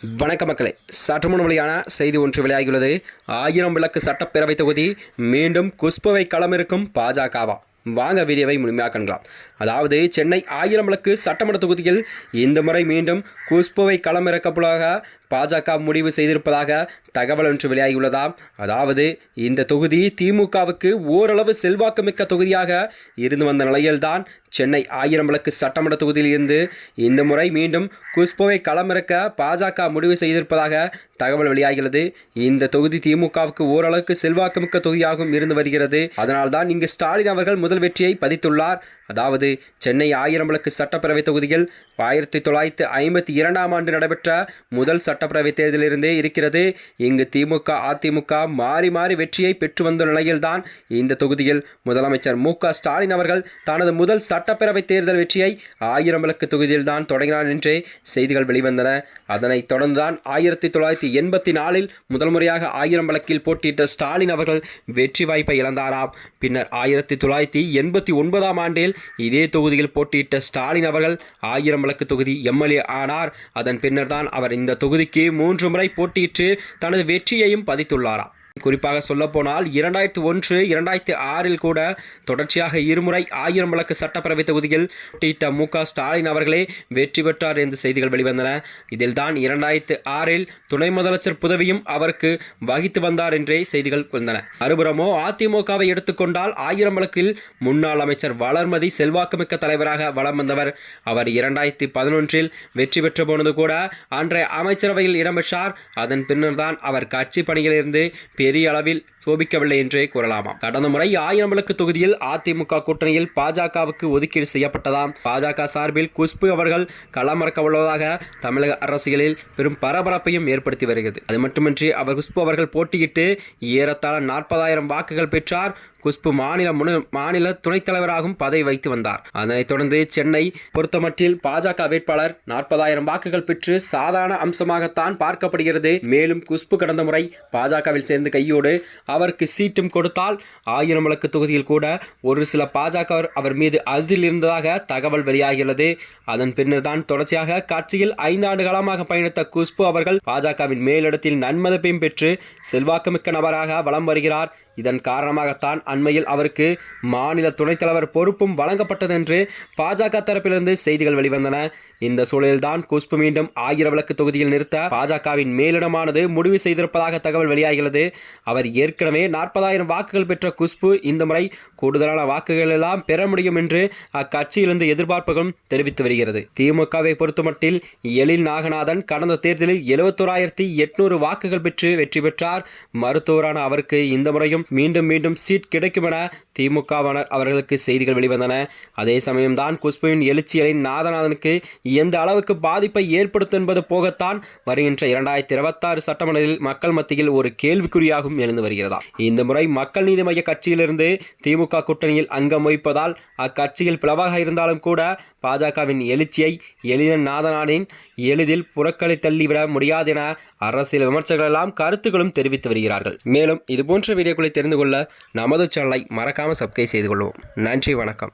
வணக்க மக்களே, சற்றுமுன் வெளியான செய்தி ஒன்று வெளியாகியுள்ளது. 1000 விளக்கு சட்டப்பேரவை தொகுதி மீண்டும் குஷ்புவை களமிருக்கும் பாஜகவா? வாங்க வீடியோவை முழுமையாக காணலாம். அதாவது சென்னை 1000 விளக்கு சட்டமன்ற தொகுதியில் இந்த முறை மீண்டும் குஷ்புவை களமிறக்கப்போவதாக பாஜக முடிவு செய்திருப்பதாக தகவல் ஒன்று வெளியாகியுள்ளதாம். அதாவது இந்த தொகுதி திமுகவுக்கு ஓரளவு செல்வாக்குமிக்க தொகுதியாக இருந்து வந்த நிலையில்தான் சென்னை 1000 விளக்கு சட்டமன்ற தொகுதியில் இருந்து இந்த முறை மீண்டும் குஷ்புவை களமிறக்க பாஜக முடிவு செய்திருப்பதாக தகவல் வெளியாகிறது. இந்த தொகுதி திமுகவுக்கு ஓரளவுக்கு செல்வாக்குமிக்க தொகுதியாகவும் இருந்து வருகிறது. அதனால்தான் இங்கு ஸ்டாலின் அவர்கள் முதல் வெற்றியை பதித்துள்ளார். அதாவது சென்னை 1000 விளக்கு சட்டப்பேரவை தொகுதியில் 1952ஆம் ஆண்டு நடைபெற்ற முதல் சட்டப்பேரவை தேர்தலிலிருந்தே இருக்கிறது. இங்கு திமுக அதிமுக மாறி மாறி வெற்றியை பெற்று வந்த நிலையில்தான் இந்த தொகுதியில் முதலமைச்சர் மு.க. ஸ்டாலின் அவர்கள் தனது முதல் சட்டப்பேரவை தேர்தல் வெற்றியை 1000 விளக்கு தொகுதியில் தான் தொடங்கினார் என்றே செய்திகள் வெளிவந்தன. அதனைத் தொடர்ந்துதான் 1984இல் முதல் முறையாக 1000 விளக்கில் போட்டியிட்ட ஸ்டாலின் அவர்கள் வெற்றி வாய்ப்பை இழந்தாராம். பின்னர் 1989ஆம் ஆண்டில் இதே தொகுதியில் போட்டியிட்ட ஸ்டாலின் அவர்கள் 1000 விளக்கு தொகுதி எம்எல்ஏ ஆனார். அதன் பின்னர் தான் அவர் இந்த தொகுதிக்கு 3 முறை போட்டியிட்டு தனது வெற்றியையும் பதித்துள்ளாராம். குறிப்பாக சொல்லப்போனால் 2001, 2006இல் கூட தொடர்ச்சியாக இருமுறை 1000 விளக்கு சட்டப்பேரவை தொகுதியில் போட்டியிட்ட மு.க. ஸ்டாலின் அவர்களே வெற்றி பெற்றார் என்று செய்திகள் வெளிவந்தன. இதில் தான் 2006இல் துணை முதலமைச்சர் பதவியும் அவருக்கு வகித்து வந்தார் என்றே செய்திகள் வந்தன. மறுபுறமோ அதிமுகவை எடுத்துக்கொண்டால் 1000 விளக்கில் முன்னாள் அமைச்சர் வளர்மதி செல்வாக்குமிக்க தலைவராக வலம் வந்தவர். அவர் 2011இல் வெற்றி பெற்ற போனது கூட அன்றைய அமைச்சரவையில் இடம்பெற்றார். அதன் பின்னர் தான் அவர் கட்சி பணியிலிருந்து பெரிய அளவில் சோபிக்கவில்லை என்றே கூறலாமா. கடந்த முறை 1000 விளக்கு தொகுதியில் அதிமுக கூட்டணியில் பாஜகவுக்கு ஒதுக்கீடு செய்யப்பட்டதாம். பாஜக சார்பில் குஷ்பு அவர்கள் களமிறக்க உள்ளதாக தமிழக அரசியலில் பெரும் பரபரப்பையும் ஏற்படுத்தி வருகிறது. அது மட்டுமின்றி குஷ்பு அவர்கள் போட்டியிட்டு ஏறத்தாழ 40,000 வாக்குகள் பெற்றார். குஷ்பு மாநில துணைத் தலைவராகவும் பதவி வைத்து வந்தார். அதனைத் தொடர்ந்து சென்னை பொறுத்தமட்டில் பாஜக வேட்பாளர் 40,000 வாக்குகள் பெற்று சாதாரண அம்சமாகத்தான் பார்க்கப்படுகிறது. மேலும் குஷ்பு கடந்த முறை பாஜகவில் சேர்ந்து கையோடு அவருக்கு சீட்டும் கொடுத்தால் 1000 விளக்கு தொகுதியில் கூட ஒரு சில பாஜக அவர் மீது அதில் இருந்ததாக தகவல் வெளியாகிறது. அதன் பின்னர் தான் தொடர்ச்சியாக கட்சியில் 5 ஆண்டு காலமாக பயணித்த குஷ்பு அவர்கள் பாஜகவின் மேலிடத்தில் நன்மதிப்பையும் பெற்று செல்வாக்குமிக்க நபராக வலம் வருகிறார். இதன் காரணமாகத்தான் அண்மையில் அவருக்கு மாநில துணைத் தலைவர் பொறுப்பும் வழங்கப்பட்டது என்று பாஜக தரப்பிலிருந்து செய்திகள் வெளிவந்தன. இந்த சூழலில்தான் குஷ்பு மீண்டும் 1000 விளக்கு தொகுதியில் நிறுத்த பாஜகவின் மேலிடமானது முடிவு செய்திருப்பதாக தகவல் வெளியாகிறது. அவர் ஏற்கனவே 40,000 வாக்குகள் பெற்ற குஷ்பு இந்த முறை கூடுதலான வாக்குகள் எல்லாம் பெற முடியும் என்று அக்கட்சியிலிருந்து எதிர்பார்ப்புகளும் தெரிவித்து வருகிறது. திமுகவை பொறுத்தமட்டில் எழில் நாகநாதன் கடந்த தேர்தலில் 71,800 வாக்குகள் பெற்று வெற்றி பெற்றார். மருத்துவரான அவருக்கு இந்த முறையும் மீண்டும் சீட் கிடைக்கும் என திமுகவினர் அவர்களுக்கு செய்திகள் வெளிவந்தன. அதே சமயம்தான் குஷ்புவின் எழுச்சி எழில் நாகநாதனுக்கு எந்த அளவுக்கு பாதிப்பை ஏற்படுத்தும் என்பது போகத்தான் வருகின்ற 2026 சட்டமன்றத்தில் மக்கள் மத்தியில் ஒரு கேள்விக்குறியாகவும் எழுந்து வருகிறதா. இந்த முறை மக்கள் நீதி மய்ய கட்சியிலிருந்து திமுக கூட்டணியில் அங்கம் வகிப்பதால் அக்கட்சியில் பிளவாக இருந்தாலும் கூட பாஜகவின் எழுச்சியை எழிலன் நாதனானின் எளிதில் புறக்கணித்தள்ளிவிட முடியாது என அரசியல் விமர்சகர்கள் எல்லாம் கருத்துக்களும் தெரிவித்து வருகிறார்கள். மேலும் இதுபோன்ற வீடியோக்களை தெரிந்து கொள்ள நமது சேனலை மறக்காமல் சப்ஸ்கிரைப் செய்து கொள்வோம். நன்றி, வணக்கம்.